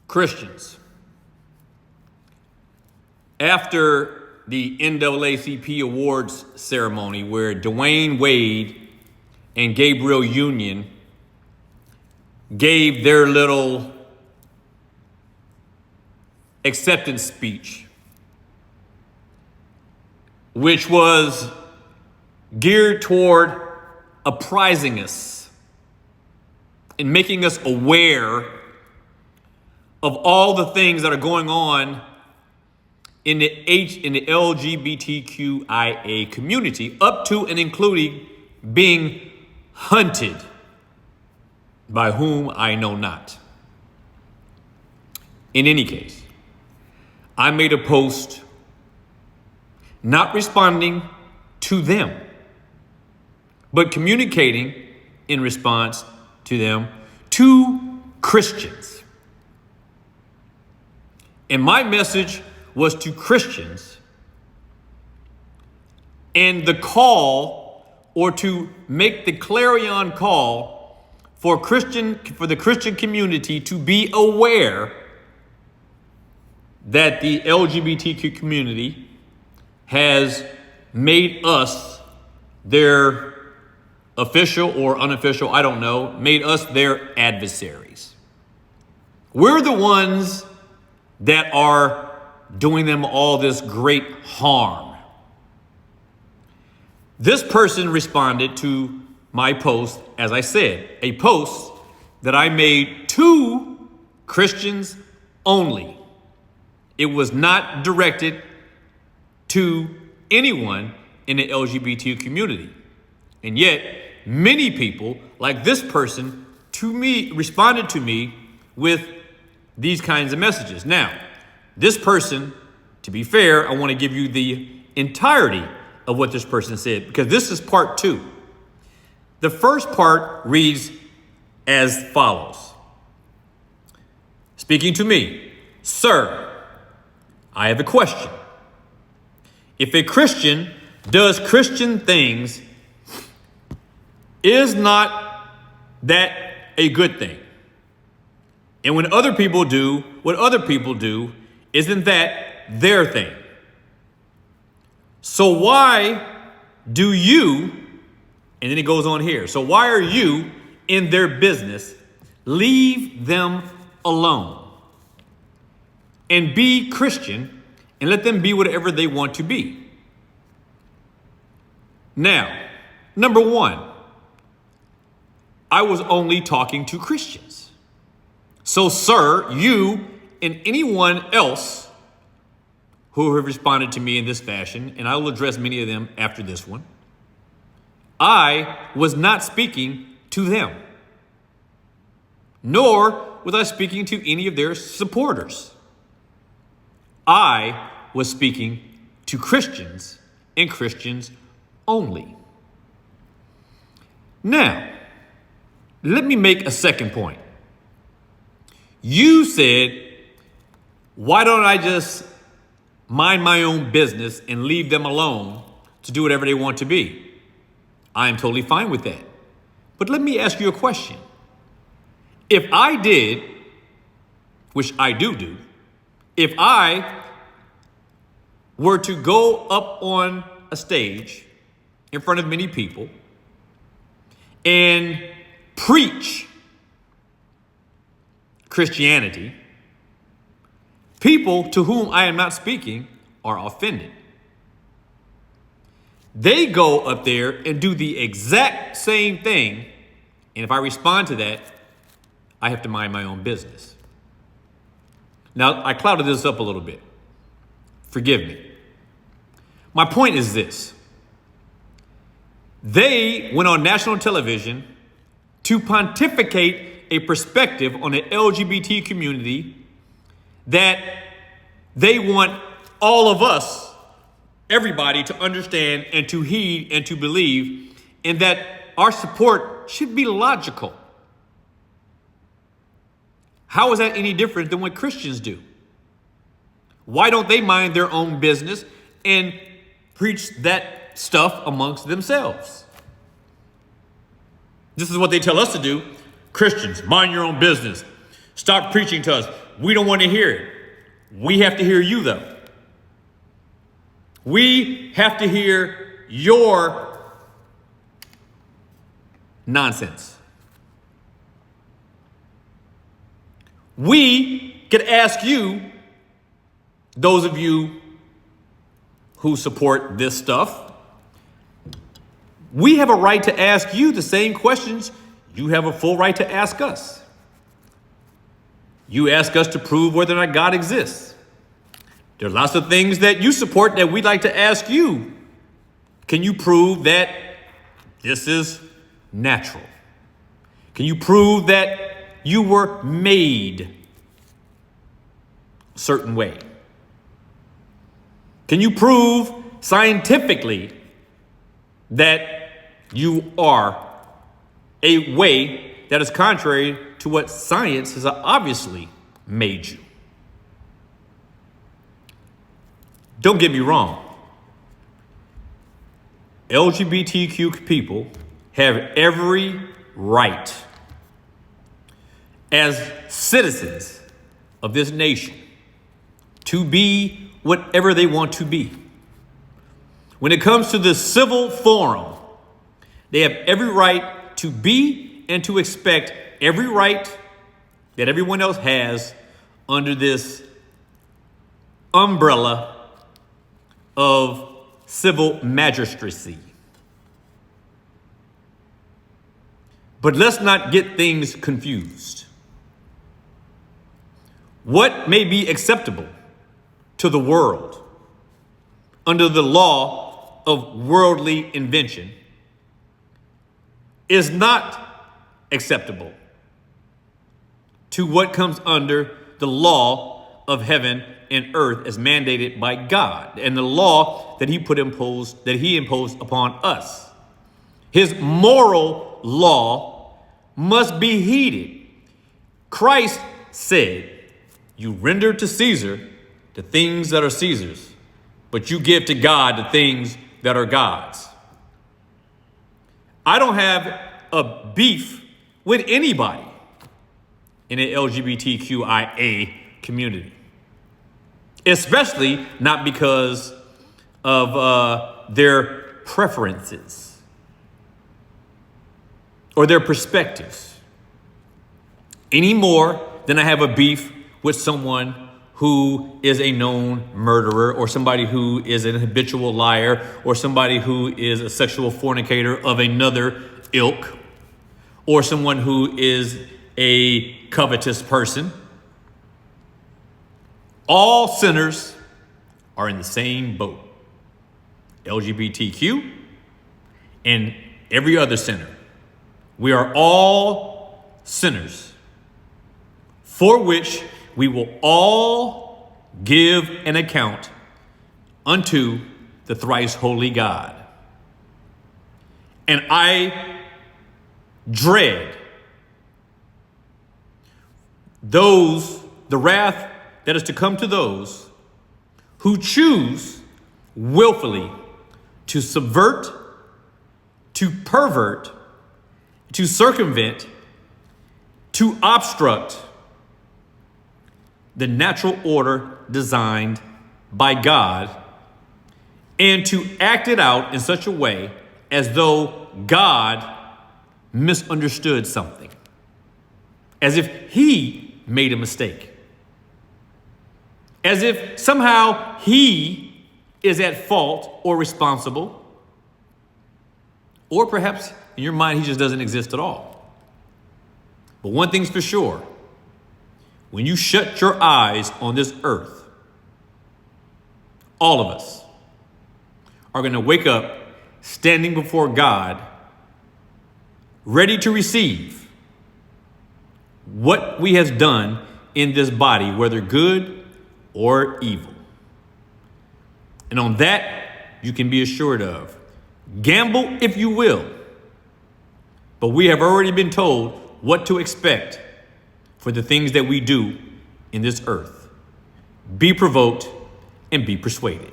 Christians, after the NAACP Awards ceremony where Dwayne Wade and Gabrielle Union gave their little acceptance speech, which was geared toward apprising us and making us aware of all the things that are going on in the LGBTQIA community, up to and including being hunted by whom I know not. In any case, I made a post not responding to them, but communicating in response to them to Christians. And my message was to Christians, and the call, or to make the clarion call for the Christian community to be aware that the LGBTQ community has made us their official or unofficial, I don't know, made us their adversaries. We're the ones that are doing them all this great harm. This person responded to my post, as I said, a post that I made to Christians only. It was not directed to anyone in the LGBT community. And yet, many people, like this person, responded to me with these kinds of messages. Now, this person, to be fair, I want to give you the entirety of what this person said, because this is part 2. The first part reads as follows. Speaking to me, "Sir, I have a question. If a Christian does Christian things, is not that a good thing? And when other people do what other people do, isn't that their thing? So why do you," and then it goes on here, "so why are you in their business? Leave them alone and be Christian and let them be whatever they want to be." Now, number one, I was only talking to Christians. So, sir, you and anyone else who have responded to me in this fashion, and I will address many of them after this one, I was not speaking to them, nor was I speaking to any of their supporters. I was speaking to Christians and Christians only. Now, let me make a second point. You said, why don't I just mind my own business and leave them alone to do whatever they want to be? I am totally fine with that. But let me ask you a question. If I did, which I do, if I were to go up on a stage in front of many people and preach Christianity, people to whom I am not speaking are offended. They go up there and do the exact same thing, and if I respond to that, I have to mind my own business. Now, I clouded this up a little bit. Forgive me. My point is this. They went on national television to pontificate a perspective on the LGBT community that they want all of us, everybody, to understand and to heed and to believe, and that our support should be logical. How is that any different than what Christians do? Why don't they mind their own business and preach that stuff amongst themselves? This is what they tell us to do. Christians, mind your own business. Stop preaching to us. We don't want to hear it. We have to hear you, though. We have to hear your nonsense. We could ask you, those of you who support this stuff, we have a right to ask you the same questions you have a full right to ask us. You ask us to prove whether or not God exists. There are lots of things that you support that we'd like to ask you. Can you prove that this is natural? Can you prove that you were made a certain way? Can you prove scientifically that you are a way that is contrary to what science has obviously made you? Don't get me wrong. LGBTQ people have every right as citizens of this nation to be whatever they want to be. When it comes to the civil forum, they have every right to be and to expect every right that everyone else has under this umbrella of civil magistracy. But let's not get things confused. What may be acceptable to the world under the law of worldly invention is not acceptable to what comes under the law of heaven and earth as mandated by God and the law that he imposed upon us. His moral law must be heeded. Christ said, "You render to Caesar the things that are Caesar's, but you give to God the things that are God's." I don't have a beef with anybody in the LGBTQIA community, especially not because of their preferences or their perspectives, any more than I have a beef with someone who is a known murderer or somebody who is an habitual liar or somebody who is a sexual fornicator of another ilk or someone who is a covetous person. All sinners are in the same boat. LGBTQ and every other sinner. We are all sinners for which we will all give an account unto the thrice holy God. And I dread the wrath that is to come to those who choose willfully to subvert, to pervert, to circumvent, to obstruct the natural order designed by God and to act it out in such a way as though God misunderstood something, as if he made a mistake, as if somehow he is at fault or responsible, or perhaps in your mind he just doesn't exist at all. But one thing's for sure, when you shut your eyes on this earth, all of us are going to wake up standing before God, ready to receive what we have done in this body, whether good or evil. And on that, you can be assured of. Gamble if you will, but we have already been told what to expect for the things that we do in this earth. Be provoked and be persuaded.